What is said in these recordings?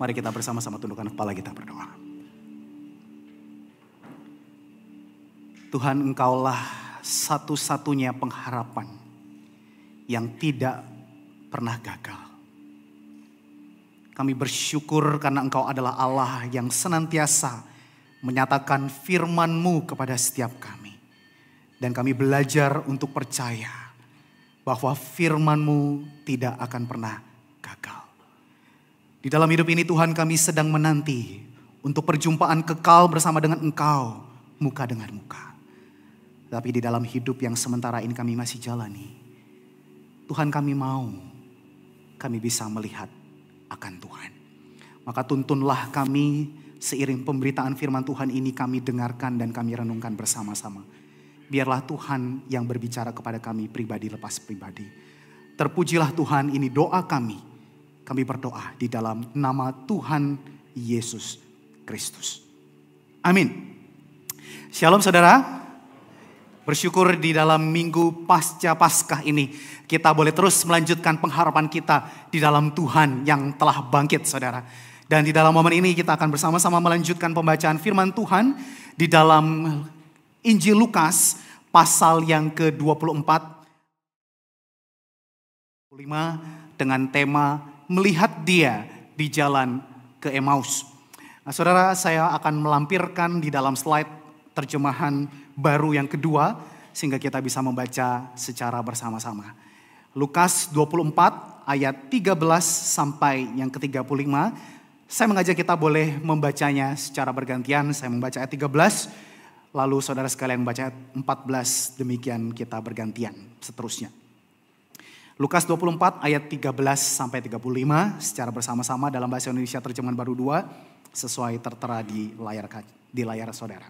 Mari kita bersama-sama tundukkan kepala kita berdoa. Tuhan, Engkaulah satu-satunya pengharapan yang tidak pernah gagal. Kami bersyukur karena Engkau adalah Allah yang senantiasa menyatakan firman-Mu kepada setiap kami. Dan kami belajar untuk percaya bahwa firman-Mu tidak akan pernah gagal. Di dalam hidup ini Tuhan, kami sedang menanti untuk perjumpaan kekal bersama dengan Engkau, muka dengan muka. Tapi di dalam hidup yang sementara ini kami masih jalani, Tuhan, kami mau kami bisa melihat akan Tuhan. Maka tuntunlah kami seiring pemberitaan firman Tuhan ini kami dengarkan dan kami renungkan bersama-sama. Biarlah Tuhan yang berbicara kepada kami pribadi lepas pribadi. Terpujilah Tuhan, ini doa kami. Kami berdoa di dalam nama Tuhan Yesus Kristus. Amin. Shalom saudara. Bersyukur di dalam minggu pasca Paskah ini kita boleh terus melanjutkan pengharapan kita di dalam Tuhan yang telah bangkit saudara. Dan di dalam momen ini kita akan bersama-sama melanjutkan pembacaan firman Tuhan di dalam Injil Lukas pasal yang ke-24 dengan tema melihat Dia di jalan ke Emmaus. Nah, saudara, saya akan melampirkan di dalam slide terjemahan baru yang kedua sehingga kita bisa membaca secara bersama-sama. Lukas 24 ayat 13 sampai yang ke-35. Saya mengajak kita boleh membacanya secara bergantian. Saya membaca ayat 13, lalu saudara sekalian membaca ayat 14, demikian kita bergantian seterusnya. Lukas 24 ayat 13 sampai 35 secara bersama-sama dalam bahasa Indonesia terjemahan baru 2 sesuai tertera di layar saudara.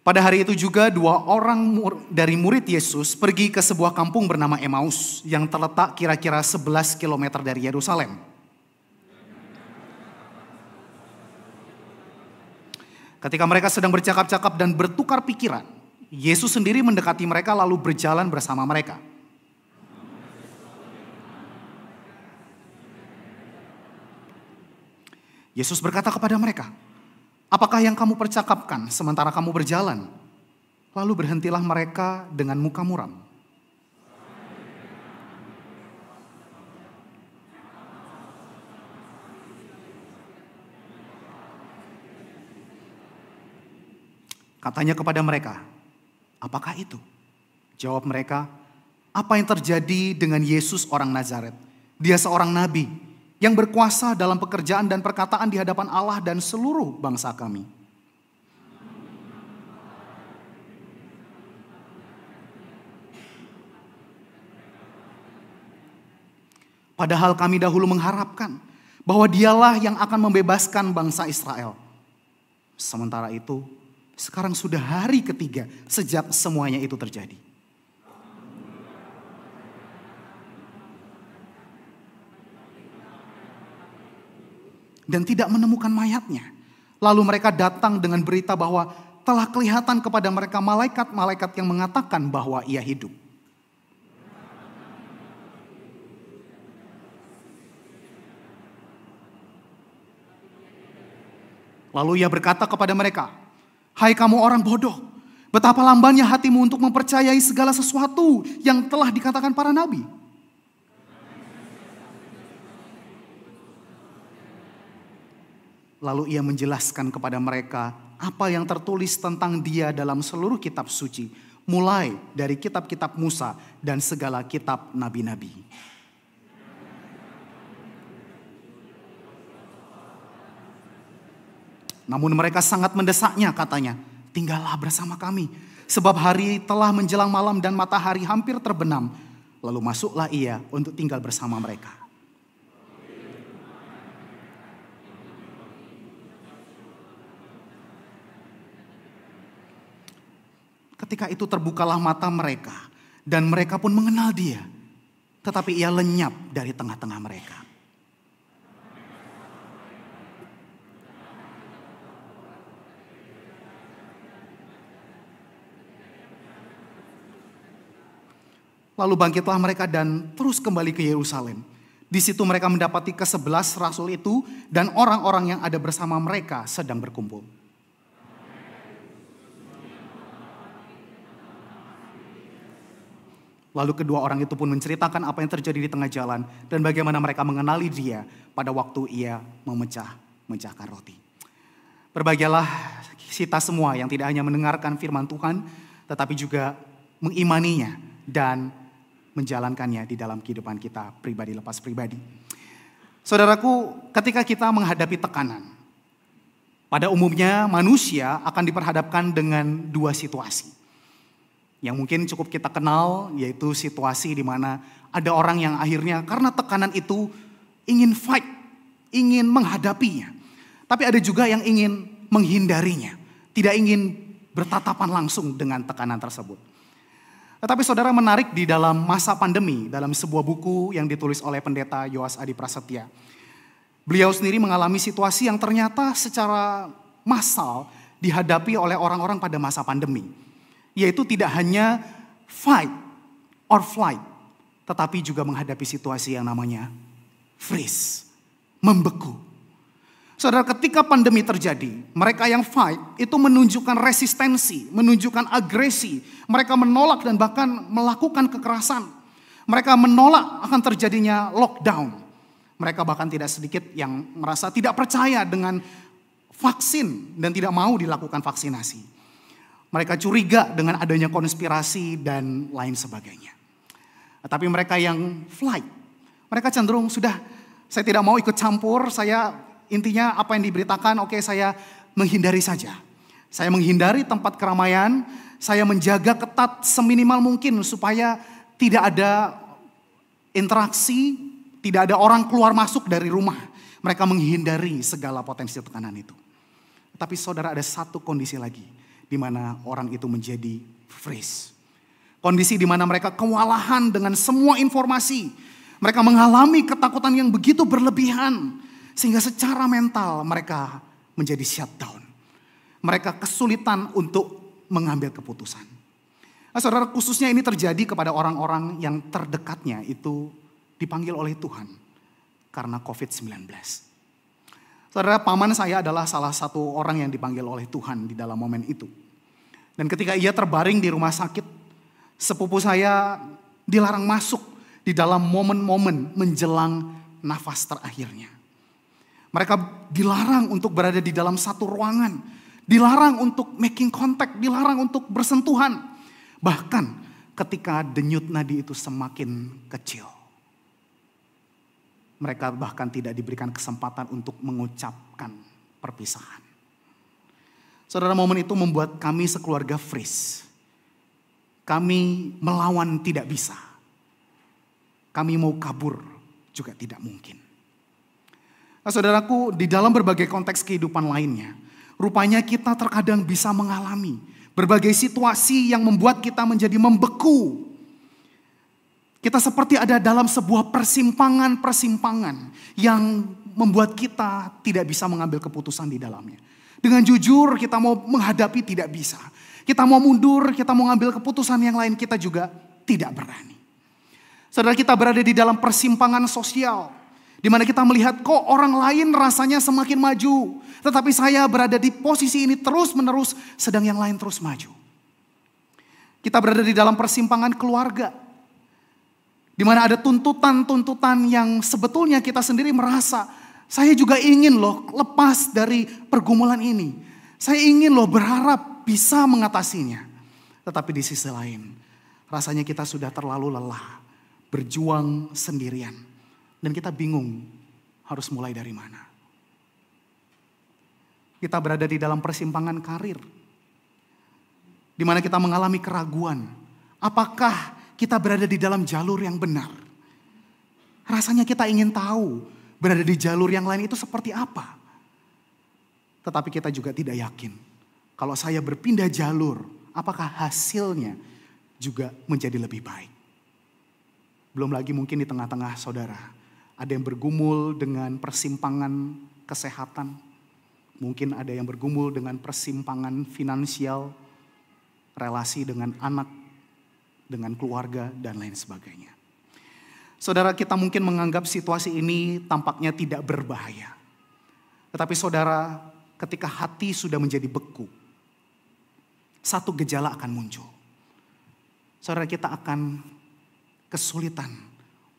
Pada hari itu juga 2 orang dari murid Yesus pergi ke sebuah kampung bernama Emmaus yang terletak kira-kira 11 km dari Yerusalem. Ketika mereka sedang bercakap-cakap dan bertukar pikiran, Yesus sendiri mendekati mereka lalu berjalan bersama mereka. Yesus berkata kepada mereka, "Apakah yang kamu percakapkan sementara kamu berjalan?" Lalu berhentilah mereka dengan muka muram. Katanya kepada mereka, "Apakah itu?" Jawab mereka, "Apa yang terjadi dengan Yesus orang Nazaret? Dia seorang nabi yang berkuasa dalam pekerjaan dan perkataan di hadapan Allah dan seluruh bangsa kami. Padahal kami dahulu mengharapkan bahwa dialah yang akan membebaskan bangsa Israel. Sementara itu, sekarang sudah hari ketiga sejak semuanya itu terjadi. Dan tidak menemukan mayatnya. Lalu mereka datang dengan berita bahwa telah kelihatan kepada mereka malaikat-malaikat yang mengatakan bahwa ia hidup. Lalu ia berkata kepada mereka, "Hai kamu orang bodoh, betapa lambannya hatimu untuk mempercayai segala sesuatu yang telah dikatakan para nabi. Lalu ia menjelaskan kepada mereka apa yang tertulis tentang dia dalam seluruh kitab suci, mulai dari kitab-kitab Musa dan segala kitab nabi-nabi. Namun mereka sangat mendesaknya, katanya, "Tinggallah bersama kami, sebab hari telah menjelang malam dan matahari hampir terbenam." Lalu masuklah ia untuk tinggal bersama mereka. Ketika itu terbukalah mata mereka dan mereka pun mengenal dia. Tetapi ia lenyap dari tengah-tengah mereka. Lalu bangkitlah mereka dan terus kembali ke Yerusalem. Di situ mereka mendapati ke-11 rasul itu dan orang-orang yang ada bersama mereka sedang berkumpul. Lalu kedua orang itu pun menceritakan apa yang terjadi di tengah jalan dan bagaimana mereka mengenali dia pada waktu ia memecahkan roti. Berbahagialah kita semua yang tidak hanya mendengarkan firman Tuhan, tetapi juga mengimaninya dan menjalankannya di dalam kehidupan kita pribadi lepas pribadi. Saudaraku, ketika kita menghadapi tekanan, pada umumnya manusia akan diperhadapkan dengan dua situasi. Yang mungkin cukup kita kenal, yaitu situasi di mana ada orang yang akhirnya karena tekanan itu ingin fight, ingin menghadapinya. Tapi ada juga yang ingin menghindarinya, tidak ingin bertatapan langsung dengan tekanan tersebut. Tetapi saudara, menarik di dalam masa pandemi, dalam sebuah buku yang ditulis oleh pendeta Yoas Adi Prasetya, beliau sendiri mengalami situasi yang ternyata secara massal dihadapi oleh orang-orang pada masa pandemi. Yaitu tidak hanya fight or flight, tetapi juga menghadapi situasi yang namanya freeze, membeku. Saudara, ketika pandemi terjadi, mereka yang fight itu menunjukkan resistensi, menunjukkan agresi. Mereka menolak dan bahkan melakukan kekerasan. Mereka menolak akan terjadinya lockdown. Mereka bahkan tidak sedikit yang merasa tidak percaya dengan vaksin dan tidak mau dilakukan vaksinasi. Mereka curiga dengan adanya konspirasi dan lain sebagainya. Tapi mereka yang flight, mereka cenderung sudah, saya tidak mau ikut campur, saya intinya apa yang diberitakan, oke, saya menghindari saja. Saya menghindari tempat keramaian, saya menjaga ketat seminimal mungkin supaya tidak ada interaksi, tidak ada orang keluar masuk dari rumah. Mereka menghindari segala potensi tekanan itu. Tapi saudara, ada satu kondisi lagi di mana orang itu menjadi freeze. Kondisi di mana mereka kewalahan dengan semua informasi. Mereka mengalami ketakutan yang begitu berlebihan. Sehingga secara mental mereka menjadi shutdown. Mereka kesulitan untuk mengambil keputusan. Nah, saudara, khususnya ini terjadi kepada orang-orang yang terdekatnya itu dipanggil oleh Tuhan karena COVID-19. Saudara, paman saya adalah salah satu orang yang dipanggil oleh Tuhan di dalam momen itu. Dan ketika ia terbaring di rumah sakit, sepupu saya dilarang masuk di dalam momen-momen menjelang nafas terakhirnya. Mereka dilarang untuk berada di dalam satu ruangan, dilarang untuk making contact, dilarang untuk bersentuhan. Bahkan ketika denyut nadi itu semakin kecil, mereka bahkan tidak diberikan kesempatan untuk mengucapkan perpisahan. Saudara, momen itu membuat kami sekeluarga freeze. Kami melawan tidak bisa. Kami mau kabur juga tidak mungkin. Nah, saudaraku, di dalam berbagai konteks kehidupan lainnya, rupanya kita terkadang bisa mengalami berbagai situasi yang membuat kita menjadi membeku. Kita seperti ada dalam sebuah persimpangan yang membuat kita tidak bisa mengambil keputusan di dalamnya. Dengan jujur kita mau menghadapi tidak bisa. Kita mau mundur, kita mau mengambil keputusan yang lain, kita juga tidak berani. Saudara, kita berada di dalam persimpangan sosial. Di mana kita melihat kok orang lain rasanya semakin maju. Tetapi saya berada di posisi ini terus menerus, sedang yang lain terus maju. Kita berada di dalam persimpangan keluarga. Di mana ada tuntutan-tuntutan yang sebetulnya kita sendiri merasa, saya juga ingin loh lepas dari pergumulan ini. Saya ingin loh berharap bisa mengatasinya. Tetapi di sisi lain, rasanya kita sudah terlalu lelah, berjuang sendirian. Dan kita bingung harus mulai dari mana. Kita berada di dalam persimpangan karir. Di mana kita mengalami keraguan. Apakah kita berada di dalam jalur yang benar? Rasanya kita ingin tahu berada di jalur yang lain itu seperti apa. Tetapi kita juga tidak yakin. Kalau saya berpindah jalur, apakah hasilnya juga menjadi lebih baik? Belum lagi mungkin di tengah-tengah saudara, ada yang bergumul dengan persimpangan kesehatan. Mungkin ada yang bergumul dengan persimpangan finansial, relasi dengan anak, dengan keluarga, dan lain sebagainya. Saudara, kita mungkin menganggap situasi ini tampaknya tidak berbahaya. Tetapi saudara, ketika hati sudah menjadi beku, satu gejala akan muncul. Saudara, kita akan kesulitan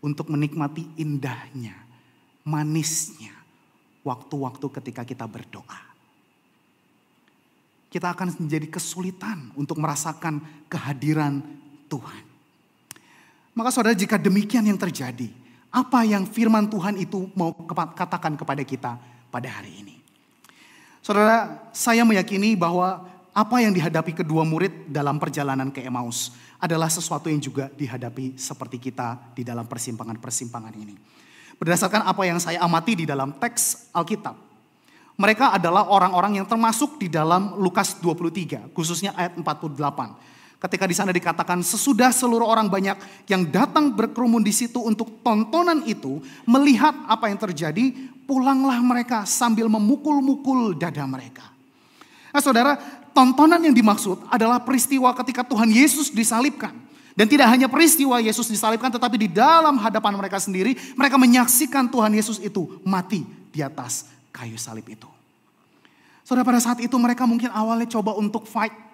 untuk menikmati indahnya, manisnya waktu-waktu ketika kita berdoa. Kita akan menjadi kesulitan untuk merasakan kehadiran Tuhan. Maka saudara, jika demikian yang terjadi, apa yang firman Tuhan itu mau katakan kepada kita pada hari ini? Saudara, saya meyakini bahwa apa yang dihadapi kedua murid dalam perjalanan ke Emmaus adalah sesuatu yang juga dihadapi seperti kita di dalam persimpangan-persimpangan ini. Berdasarkan apa yang saya amati di dalam teks Alkitab, mereka adalah orang-orang yang termasuk di dalam Lukas 23, khususnya ayat 48. Ketika di sana dikatakan sesudah seluruh orang banyak yang datang berkerumun di situ untuk tontonan itu, melihat apa yang terjadi, pulanglah mereka sambil memukul-mukul dada mereka. Nah saudara, tontonan yang dimaksud adalah peristiwa ketika Tuhan Yesus disalibkan. Dan tidak hanya peristiwa Yesus disalibkan, tetapi di dalam hadapan mereka sendiri, mereka menyaksikan Tuhan Yesus itu mati di atas kayu salib itu. Saudara, pada saat itu mereka mungkin awalnya coba untuk fight.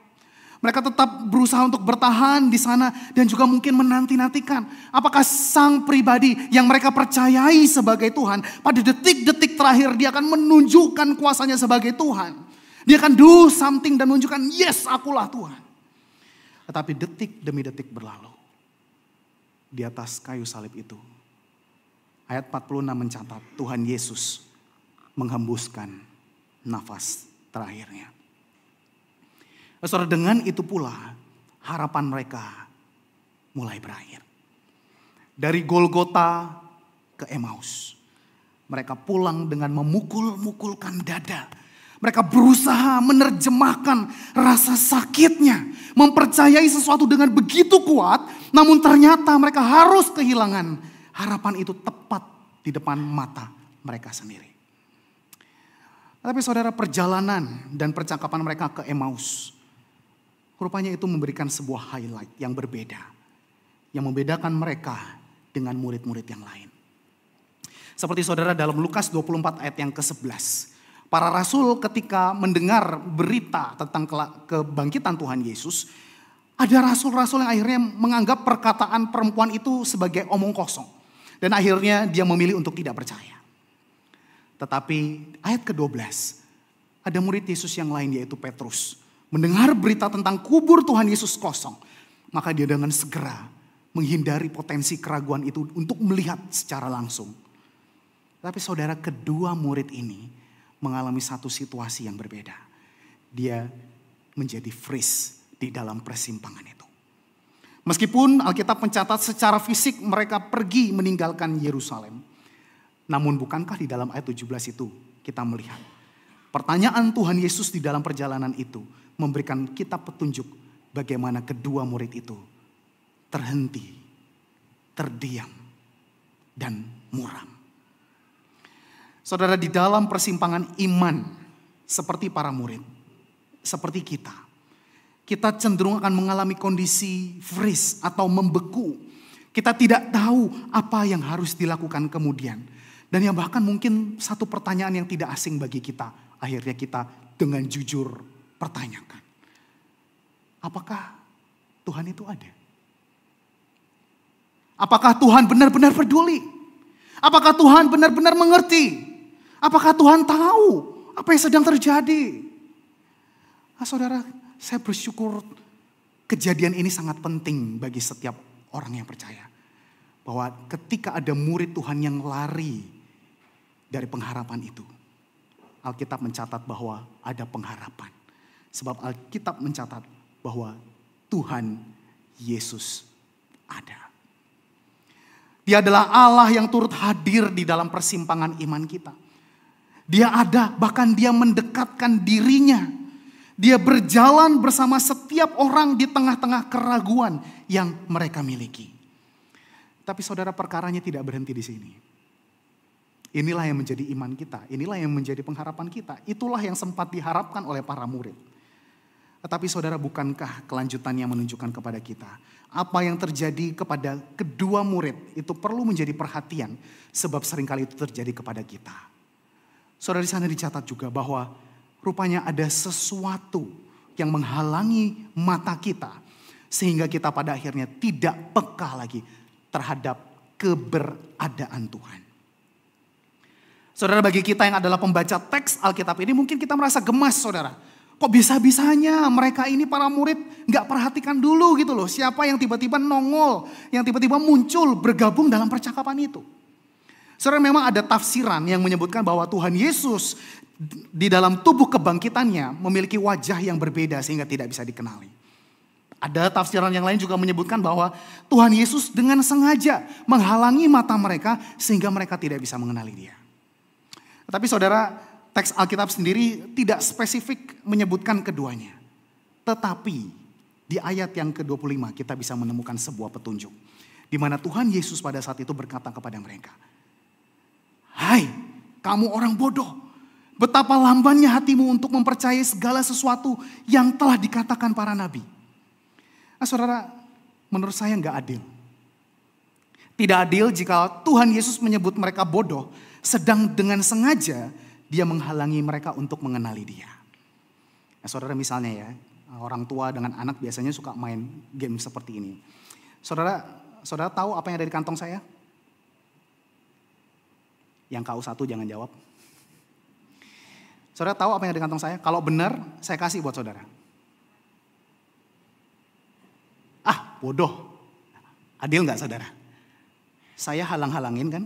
Mereka tetap berusaha untuk bertahan di sana dan juga mungkin menanti-nantikan apakah sang pribadi yang mereka percayai sebagai Tuhan pada detik-detik terakhir dia akan menunjukkan kuasanya sebagai Tuhan. Dia akan do something dan menunjukkan yes, akulah Tuhan. Tetapi detik demi detik berlalu di atas kayu salib itu. Ayat 46 mencatat Tuhan Yesus menghembuskan nafas terakhirnya. Saudara, dengan itu pula harapan mereka mulai berakhir. Dari Golgota ke Emmaus, mereka pulang dengan memukul-mukulkan dada. Mereka berusaha menerjemahkan rasa sakitnya, mempercayai sesuatu dengan begitu kuat, namun ternyata mereka harus kehilangan harapan itu tepat di depan mata mereka sendiri. Tapi saudara, perjalanan dan percakapan mereka ke Emmaus, rupanya itu memberikan sebuah highlight yang berbeda. Yang membedakan mereka dengan murid-murid yang lain. Seperti saudara dalam Lukas 24 ayat yang ke-11. Para rasul ketika mendengar berita tentang kebangkitan Tuhan Yesus. Ada rasul-rasul yang akhirnya menganggap perkataan perempuan itu sebagai omong kosong. Dan akhirnya dia memilih untuk tidak percaya. Tetapi ayat ke-12. Ada murid Yesus yang lain yaitu Petrus. Mendengar berita tentang kubur Tuhan Yesus kosong. Maka dia dengan segera menghindari potensi keraguan itu untuk melihat secara langsung. Tapi saudara, kedua murid ini mengalami satu situasi yang berbeda. Dia menjadi freeze di dalam persimpangan itu. Meskipun Alkitab mencatat secara fisik mereka pergi meninggalkan Yerusalem. Namun bukankah di dalam ayat 17 itu kita melihat pertanyaan Tuhan Yesus di dalam perjalanan itu memberikan kita petunjuk bagaimana kedua murid itu terhenti, terdiam, dan muram. Saudara, di dalam persimpangan iman seperti para murid, seperti kita cenderung akan mengalami kondisi freeze atau membeku. Kita tidak tahu apa yang harus dilakukan kemudian. Dan yang bahkan mungkin satu pertanyaan yang tidak asing bagi kita, akhirnya kita dengan jujur pertanyakan. Apakah Tuhan itu ada? Apakah Tuhan benar-benar peduli? Apakah Tuhan benar-benar mengerti? Apakah Tuhan tahu apa yang sedang terjadi? Nah, saudara, saya bersyukur kejadian ini sangat penting bagi setiap orang yang percaya. Bahwa ketika ada murid Tuhan yang lari dari pengharapan itu, Alkitab mencatat bahwa ada pengharapan. Sebab Alkitab mencatat bahwa Tuhan Yesus ada. Dia adalah Allah yang turut hadir di dalam persimpangan iman kita. Dia ada, bahkan dia mendekatkan dirinya. Dia berjalan bersama setiap orang di tengah-tengah keraguan yang mereka miliki. Tapi saudara, perkaranya tidak berhenti di sini. Inilah yang menjadi iman kita, inilah yang menjadi pengharapan kita. Itulah yang sempat diharapkan oleh para murid. Tetapi saudara, bukankah kelanjutannya menunjukkan kepada kita apa yang terjadi kepada kedua murid itu perlu menjadi perhatian, sebab seringkali itu terjadi kepada kita. Saudara, di sana dicatat juga bahwa rupanya ada sesuatu yang menghalangi mata kita sehingga kita pada akhirnya tidak peka lagi terhadap keberadaan Tuhan. Saudara, bagi kita yang adalah pembaca teks Alkitab ini mungkin kita merasa gemas, saudara. Kok bisa-bisanya mereka ini para murid gak perhatikan dulu gitu loh. Siapa yang tiba-tiba nongol, yang tiba-tiba muncul bergabung dalam percakapan itu. Saudara, memang ada tafsiran yang menyebutkan bahwa Tuhan Yesus di dalam tubuh kebangkitannya memiliki wajah yang berbeda sehingga tidak bisa dikenali. Ada tafsiran yang lain juga menyebutkan bahwa Tuhan Yesus dengan sengaja menghalangi mata mereka sehingga mereka tidak bisa mengenali Dia. Tetapi saudara, teks Alkitab sendiri tidak spesifik menyebutkan keduanya. Tetapi di ayat yang ke-25 kita bisa menemukan sebuah petunjuk. Di mana Tuhan Yesus pada saat itu berkata kepada mereka, "Hai, kamu orang bodoh, betapa lambannya hatimu untuk mempercayai segala sesuatu yang telah dikatakan para nabi." Nah saudara, menurut saya nggak adil. Tidak adil jika Tuhan Yesus menyebut mereka bodoh, sedang dengan sengaja Dia menghalangi mereka untuk mengenali Dia. Nah, saudara, misalnya ya, orang tua dengan anak biasanya suka main game seperti ini. Saudara tahu apa yang ada di kantong saya? Yang KU1 jangan jawab. Saudara tahu apa yang ada di kantong saya? Kalau benar, saya kasih buat saudara. Ah, bodoh. Adil nggak saudara? Saya halang-halangin kan,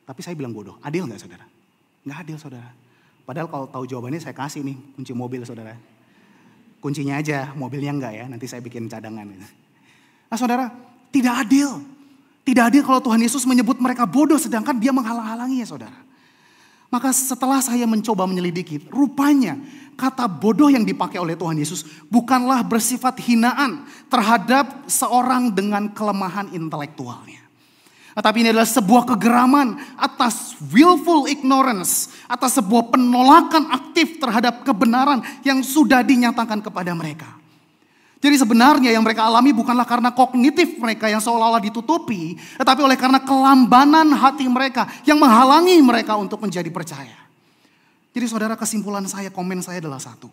tapi saya bilang bodoh. Adil nggak saudara? Nggak adil saudara. Padahal kalau tahu jawabannya saya kasih nih kunci mobil saudara. Kuncinya aja, mobilnya enggak ya, nanti saya bikin cadangan. Nah saudara, tidak adil. Tidak adil kalau Tuhan Yesus menyebut mereka bodoh sedangkan Dia menghalang-halangi ya saudara. Maka setelah saya mencoba menyelidiki, rupanya kata bodoh yang dipakai oleh Tuhan Yesus bukanlah bersifat hinaan terhadap seorang dengan kelemahan intelektualnya. Tapi ini adalah sebuah kegeraman atas willful ignorance, atas sebuah penolakan aktif terhadap kebenaran yang sudah dinyatakan kepada mereka. Jadi sebenarnya yang mereka alami bukanlah karena kognitif mereka yang seolah-olah ditutupi, tetapi oleh karena kelambanan hati mereka yang menghalangi mereka untuk menjadi percaya. Jadi saudara, kesimpulan saya, komen saya adalah satu.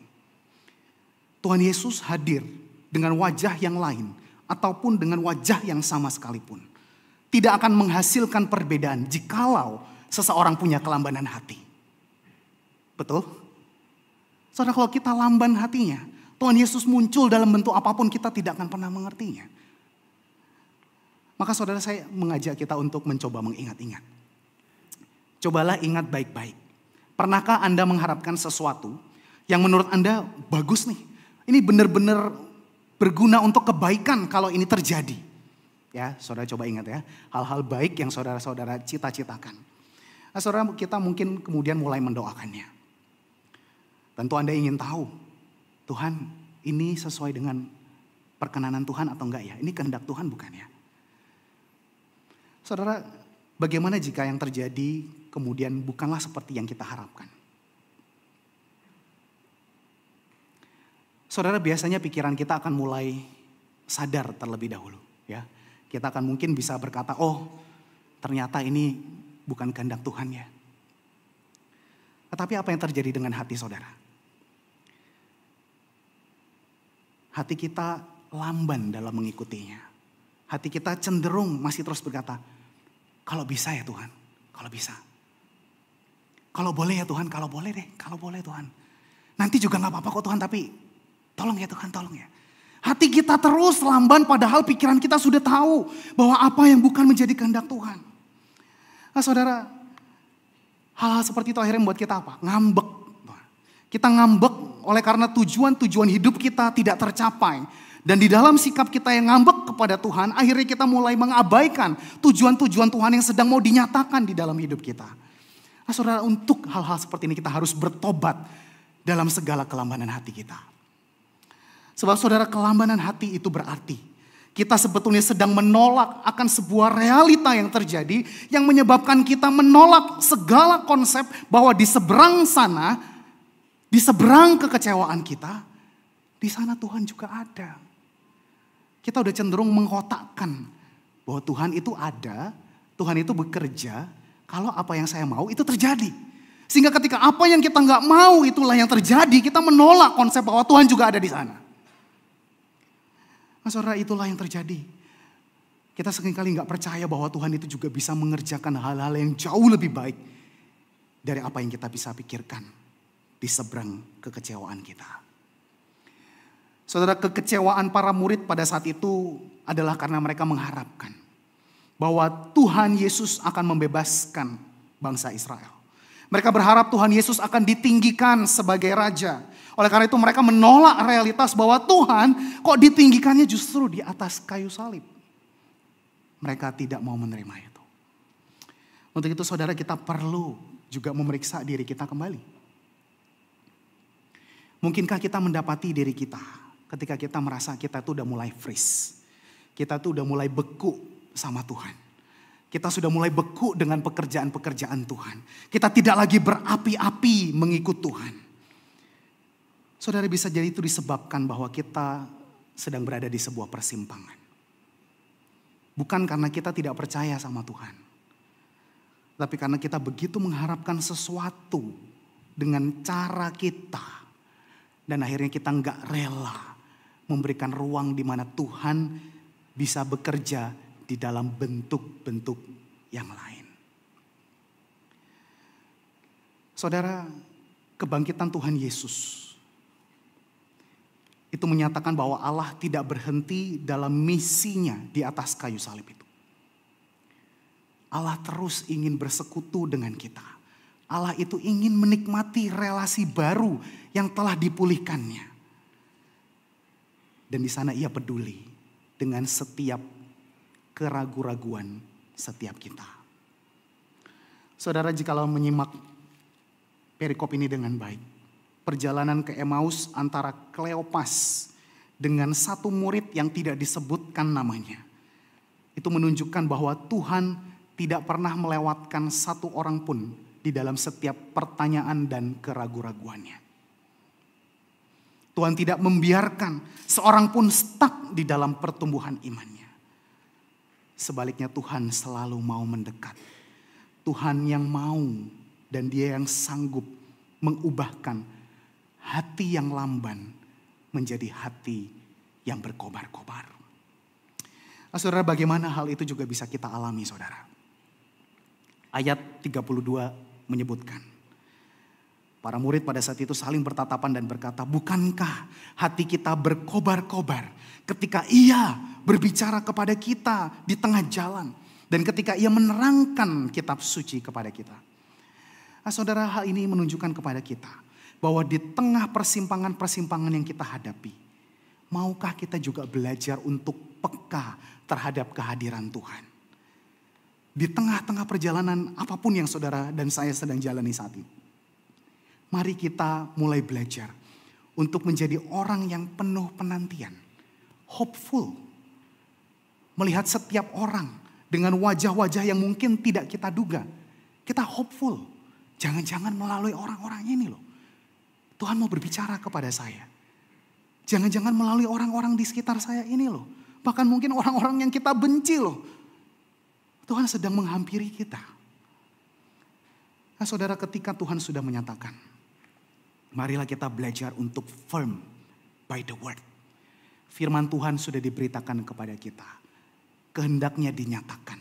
Tuhan Yesus hadir dengan wajah yang lain ataupun dengan wajah yang sama sekalipun tidak akan menghasilkan perbedaan jikalau seseorang punya kelambanan hati. Betul? Saudara, kalau kita lamban hatinya, Tuhan Yesus muncul dalam bentuk apapun kita tidak akan pernah mengertinya. Maka saudara, saya mengajak kita untuk mencoba mengingat-ingat. Cobalah ingat baik-baik. Pernahkah Anda mengharapkan sesuatu yang menurut Anda bagus nih? Ini benar-benar berguna untuk kebaikan kalau ini terjadi. Ya, saudara coba ingat ya, hal-hal baik yang saudara-saudara cita-citakan. Nah, saudara, kita mungkin kemudian mulai mendoakannya. Tentu Anda ingin tahu, Tuhan ini sesuai dengan perkenanan Tuhan atau enggak ya? Ini kehendak Tuhan bukan ya? Saudara, bagaimana jika yang terjadi kemudian bukanlah seperti yang kita harapkan? Saudara, biasanya pikiran kita akan mulai sadar terlebih dahulu ya. Kita akan mungkin bisa berkata, oh ternyata ini bukan kehendak Tuhan ya. Tetapi apa yang terjadi dengan hati saudara? Hati kita lamban dalam mengikutinya. Hati kita cenderung masih terus berkata, kalau bisa ya Tuhan, kalau bisa. Kalau boleh ya Tuhan, kalau boleh deh, kalau boleh Tuhan. Nanti juga gak apa-apa kok Tuhan, tapi tolong ya Tuhan, tolong ya. Hati kita terus lamban padahal pikiran kita sudah tahu bahwa apa yang bukan menjadi kehendak Tuhan. Nah saudara, hal-hal seperti itu akhirnya membuat kita apa? Ngambek. Kita ngambek oleh karena tujuan-tujuan hidup kita tidak tercapai. Dan di dalam sikap kita yang ngambek kepada Tuhan, akhirnya kita mulai mengabaikan tujuan-tujuan Tuhan yang sedang mau dinyatakan di dalam hidup kita. Nah saudara, untuk hal-hal seperti ini kita harus bertobat dalam segala kelambanan hati kita. Sebab saudara, kelambanan hati itu berarti kita sebetulnya sedang menolak akan sebuah realita yang terjadi yang menyebabkan kita menolak segala konsep bahwa di seberang sana, di seberang kekecewaan kita, di di sana Tuhan juga ada. Kita udah cenderung mengkotakkan bahwa Tuhan itu ada, Tuhan itu bekerja, kalau apa yang saya mau itu terjadi. Sehingga ketika apa yang kita nggak mau itulah yang terjadi, kita menolak konsep bahwa Tuhan juga ada di sana. Nah, saudara, itulah yang terjadi. Kita seringkali nggak percaya bahwa Tuhan itu juga bisa mengerjakan hal-hal yang jauh lebih baik dari apa yang kita bisa pikirkan di seberang kekecewaan kita. Saudara, kekecewaan para murid pada saat itu adalah karena mereka mengharapkan bahwa Tuhan Yesus akan membebaskan bangsa Israel. Mereka berharap Tuhan Yesus akan ditinggikan sebagai raja. Oleh karena itu mereka menolak realitas bahwa Tuhan kok ditinggikannya justru di atas kayu salib. Mereka tidak mau menerima itu. Untuk itu saudara, kita perlu juga memeriksa diri kita kembali. Mungkinkah kita mendapati diri kita ketika kita merasa kita tuh udah mulai freeze. Kita tuh udah mulai beku sama Tuhan. Kita sudah mulai beku dengan pekerjaan-pekerjaan Tuhan. Kita tidak lagi berapi-api mengikut Tuhan. Saudara, bisa jadi itu disebabkan bahwa kita sedang berada di sebuah persimpangan. Bukan karena kita tidak percaya sama Tuhan. Tapi karena kita begitu mengharapkan sesuatu dengan cara kita. Dan akhirnya kita nggak rela memberikan ruang di mana Tuhan bisa bekerja di dalam bentuk-bentuk yang lain. Saudara, kebangkitan Tuhan Yesus itu menyatakan bahwa Allah tidak berhenti dalam misinya di atas kayu salib itu. Allah terus ingin bersekutu dengan kita. Allah itu ingin menikmati relasi baru yang telah dipulihkannya. Dan di sana ia peduli dengan setiap keraguan-raguan setiap kita. Saudara, jikalau menyimak perikop ini dengan baik, perjalanan ke Emmaus antara Kleopas dengan satu murid yang tidak disebutkan namanya, itu menunjukkan bahwa Tuhan tidak pernah melewatkan satu orang pun di dalam setiap pertanyaan dan keraguan-raguannya. Tuhan tidak membiarkan seorang pun stuck di dalam pertumbuhan imannya. Sebaliknya Tuhan selalu mau mendekat. Tuhan yang mau dan Dia yang sanggup mengubahkan hati yang lamban menjadi hati yang berkobar-kobar. Nah, saudara, bagaimana hal itu juga bisa kita alami, saudara? Ayat 32 menyebutkan, para murid pada saat itu saling bertatapan dan berkata, bukankah hati kita berkobar-kobar ketika Ia berbicara kepada kita di tengah jalan. Dan ketika Ia menerangkan kitab suci kepada kita. Nah, saudara, hal ini menunjukkan kepada kita bahwa di tengah persimpangan-persimpangan yang kita hadapi, maukah kita juga belajar untuk peka terhadap kehadiran Tuhan. Di tengah-tengah perjalanan apapun yang saudara dan saya sedang jalani saat ini. Mari kita mulai belajar untuk menjadi orang yang penuh penantian. Hopeful. Melihat setiap orang dengan wajah-wajah yang mungkin tidak kita duga. Kita hopeful. Jangan-jangan melalui orang-orang ini loh. Tuhan mau berbicara kepada saya. Jangan-jangan melalui orang-orang di sekitar saya ini loh. Bahkan mungkin orang-orang yang kita benci loh. Tuhan sedang menghampiri kita. Nah, saudara, ketika Tuhan sudah menyatakan, marilah kita belajar untuk firm by the word. Firman Tuhan sudah diberitakan kepada kita. Kehendaknya dinyatakan.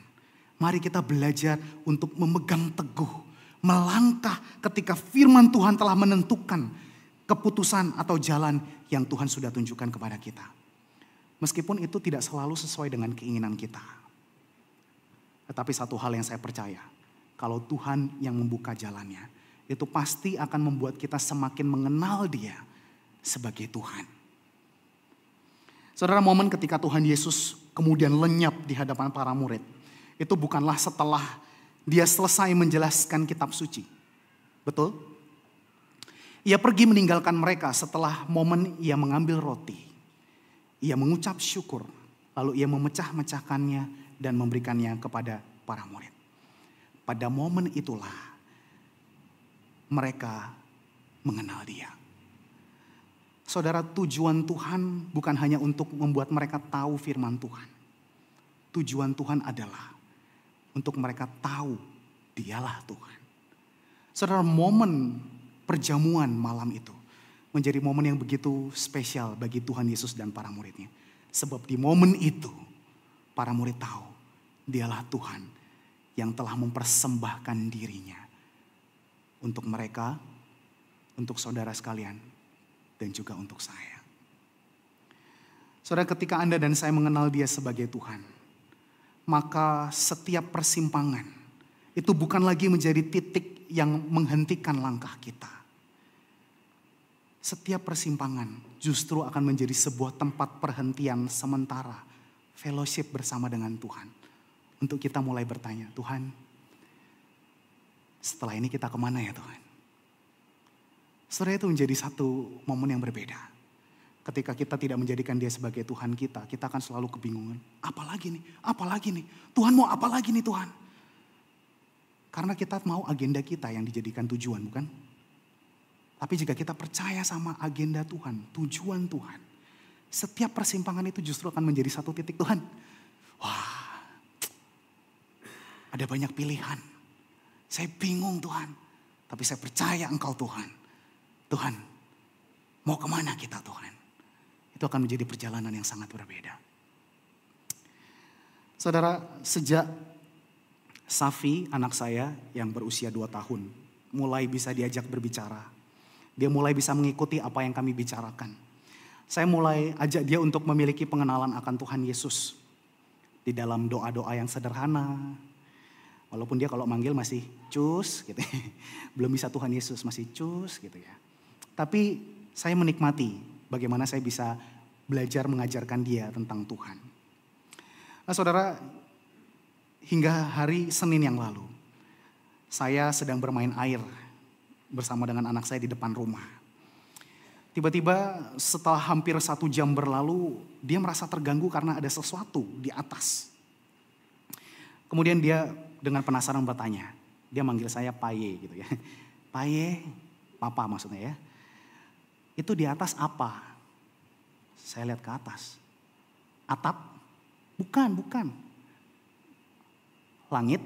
Mari kita belajar untuk memegang teguh. Melangkah ketika firman Tuhan telah menentukan keputusan atau jalan yang Tuhan sudah tunjukkan kepada kita. Meskipun itu tidak selalu sesuai dengan keinginan kita. Tetapi satu hal yang saya percaya. Kalau Tuhan yang membuka jalannya, itu pasti akan membuat kita semakin mengenal Dia sebagai Tuhan. Saudara, momen ketika Tuhan Yesus kemudian lenyap di hadapan para murid, itu bukanlah setelah Dia selesai menjelaskan kitab suci. Betul? Ia pergi meninggalkan mereka setelah momen Ia mengambil roti. Ia mengucap syukur, lalu Ia memecah-mecahkannya dan memberikannya kepada para murid. Pada momen itulah mereka mengenal Dia. Saudara, tujuan Tuhan bukan hanya untuk membuat mereka tahu firman Tuhan. Tujuan Tuhan adalah untuk mereka tahu Dialah Tuhan. Saudara, momen perjamuan malam itu menjadi momen yang begitu spesial bagi Tuhan Yesus dan para muridnya. Sebab di momen itu para murid tahu Dialah Tuhan yang telah mempersembahkan dirinya untuk mereka, untuk saudara sekalian, dan juga untuk saya. Saudara, ketika Anda dan saya mengenal Dia sebagai Tuhan, maka setiap persimpangan itu bukan lagi menjadi titik yang menghentikan langkah kita. Setiap persimpangan justru akan menjadi sebuah tempat perhentian sementara, fellowship bersama dengan Tuhan. Untuk kita mulai bertanya, Tuhan, setelah ini kita kemana ya Tuhan? Saudara, itu menjadi satu momen yang berbeda. Ketika kita tidak menjadikan Dia sebagai Tuhan kita akan selalu kebingungan. Apalagi nih, apalagi nih, Tuhan mau apa lagi nih Tuhan? Karena kita mau agenda kita yang dijadikan tujuan, bukan? Tapi jika kita percaya sama agenda Tuhan, tujuan Tuhan, setiap persimpangan itu justru akan menjadi satu titik Tuhan. Wah, ada banyak pilihan. Saya bingung Tuhan, tapi saya percaya Engkau Tuhan. Tuhan, mau kemana kita Tuhan? Itu akan menjadi perjalanan yang sangat berbeda. Saudara, sejak Safi, anak saya yang berusia 2 tahun, mulai bisa diajak berbicara. Dia mulai bisa mengikuti apa yang kami bicarakan. Saya mulai ajak dia untuk memiliki pengenalan akan Tuhan Yesus. Di dalam doa-doa yang sederhana. Walaupun dia kalau manggil masih cus gitu. Belum bisa Tuhan Yesus, masih cus gitu ya. Tapi saya menikmati bagaimana saya bisa belajar mengajarkan dia tentang Tuhan. Nah saudara, hingga hari Senin yang lalu, saya sedang bermain air bersama dengan anak saya di depan rumah. Tiba-tiba setelah hampir 1 jam berlalu, dia merasa terganggu karena ada sesuatu di atas. Kemudian dia dengan penasaran bertanya, dia manggil saya Paye gitu ya. Paye, papa maksudnya ya. Itu di atas apa? Saya lihat ke atas. Atap? Bukan. Langit?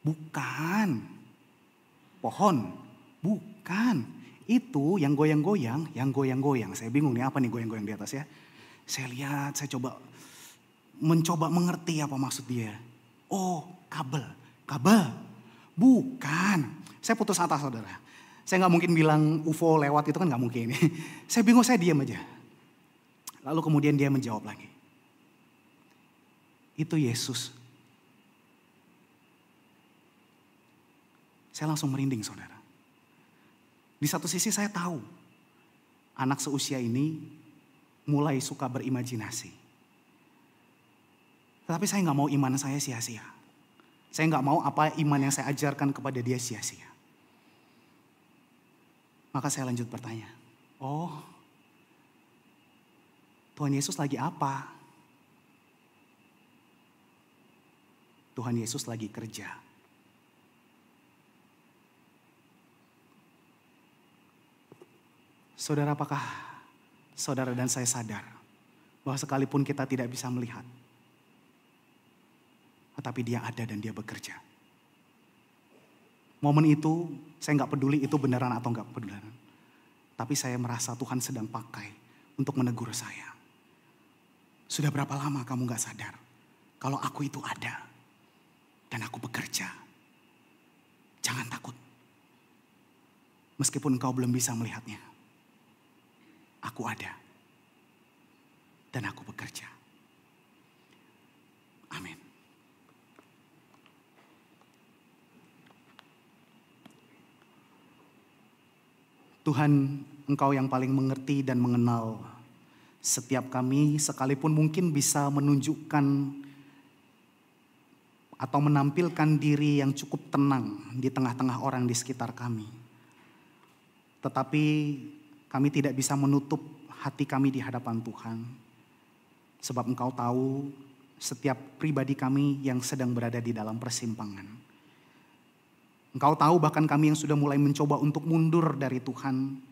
Bukan. Pohon? Bukan. Itu yang goyang-goyang. Saya bingung nih apa nih goyang-goyang di atas ya. Saya lihat, saya mencoba mengerti apa maksud dia. Oh, kabel. Bukan. Saya putus asa saudara. Saya gak mungkin bilang UFO lewat itu kan gak mungkin. Saya bingung, saya diam aja. Lalu kemudian dia menjawab lagi. Itu Yesus. Saya langsung merinding saudara. Di satu sisi saya tahu anak seusia ini mulai suka berimajinasi. Tetapi saya gak mau iman saya sia-sia. Saya gak mau apa iman yang saya ajarkan kepada dia sia-sia. Maka saya lanjut bertanya. Oh, Tuhan Yesus lagi apa? Tuhan Yesus lagi kerja. Saudara, apakah saudara dan saya sadar bahwa sekalipun kita tidak bisa melihat, tetapi Dia ada dan Dia bekerja. Momen itu saya gak peduli itu beneran atau gak beneran. Tapi saya merasa Tuhan sedang pakai untuk menegur saya. Sudah berapa lama kamu gak sadar kalau aku itu ada dan aku bekerja. Jangan takut. Meskipun engkau belum bisa melihatnya. Aku ada dan aku bekerja. Amin. Tuhan, Engkau yang paling mengerti dan mengenal setiap kami, sekalipun mungkin bisa menunjukkan atau menampilkan diri yang cukup tenang di tengah-tengah orang di sekitar kami. Tetapi kami tidak bisa menutup hati kami di hadapan Tuhan. Sebab Engkau tahu setiap pribadi kami yang sedang berada di dalam persimpangan. Engkau tahu bahkan kami yang sudah mulai mencoba untuk mundur dari Tuhan.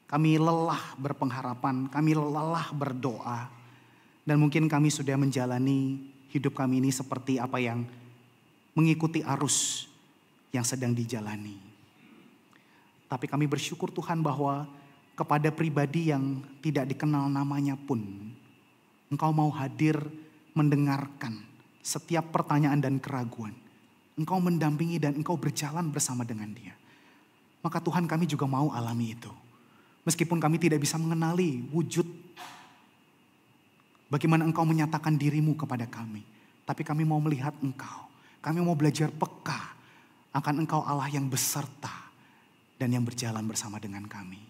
Kami lelah berpengharapan, kami lelah berdoa. Dan mungkin kami sudah menjalani hidup kami ini seperti apa yang mengikuti arus yang sedang dijalani. Tapi kami bersyukur Tuhan bahwa kepada pribadi yang tidak dikenal namanya pun, Engkau mau hadir mendengarkan setiap pertanyaan dan keraguan. Engkau mendampingi dan Engkau berjalan bersama dengan dia. Maka Tuhan, kami juga mau alami itu. Meskipun kami tidak bisa mengenali wujud bagaimana Engkau menyatakan dirimu kepada kami. Tapi kami mau melihat Engkau. Kami mau belajar peka akan Engkau Allah yang beserta dan yang berjalan bersama dengan kami.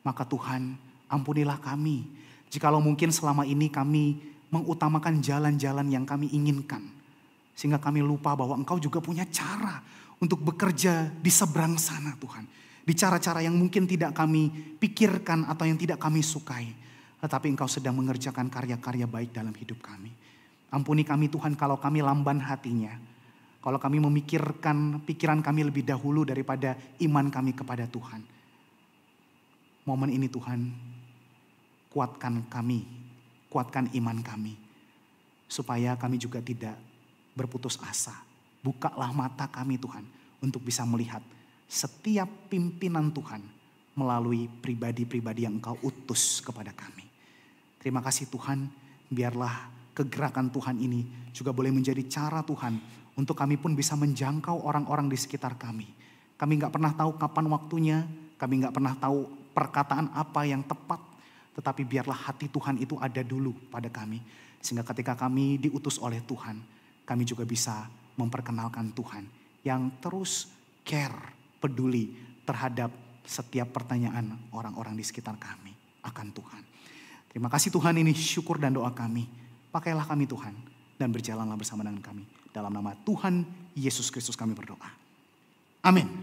Maka Tuhan, ampunilah kami. Jikalau mungkin selama ini kami mengutamakan jalan-jalan yang kami inginkan. Sehingga kami lupa bahwa Engkau juga punya cara untuk bekerja di seberang sana Tuhan. Di cara-cara yang mungkin tidak kami pikirkan atau yang tidak kami sukai. Tetapi Engkau sedang mengerjakan karya-karya baik dalam hidup kami. Ampuni kami Tuhan kalau kami lamban hatinya. Kalau kami memikirkan pikiran kami lebih dahulu daripada iman kami kepada Tuhan. Momen ini Tuhan, kuatkan kami, kuatkan iman kami. Supaya kami juga tidak berputus asa. Bukalah mata kami Tuhan untuk bisa melihat setiap pimpinan Tuhan melalui pribadi-pribadi yang Engkau utus kepada kami. Terima kasih Tuhan, biarlah kegerakan Tuhan ini juga boleh menjadi cara Tuhan untuk kami pun bisa menjangkau orang-orang di sekitar kami. Kami gak pernah tahu kapan waktunya, kami gak pernah tahu perkataan apa yang tepat. Tetapi biarlah hati Tuhan itu ada dulu pada kami. Sehingga ketika kami diutus oleh Tuhan, kami juga bisa memperkenalkan Tuhan yang terus care, peduli terhadap setiap pertanyaan orang-orang di sekitar kami akan Tuhan. Terima kasih Tuhan, ini syukur dan doa kami. Pakailah kami Tuhan dan berjalanlah bersama dengan kami. Dalam nama Tuhan Yesus Kristus kami berdoa. Amin.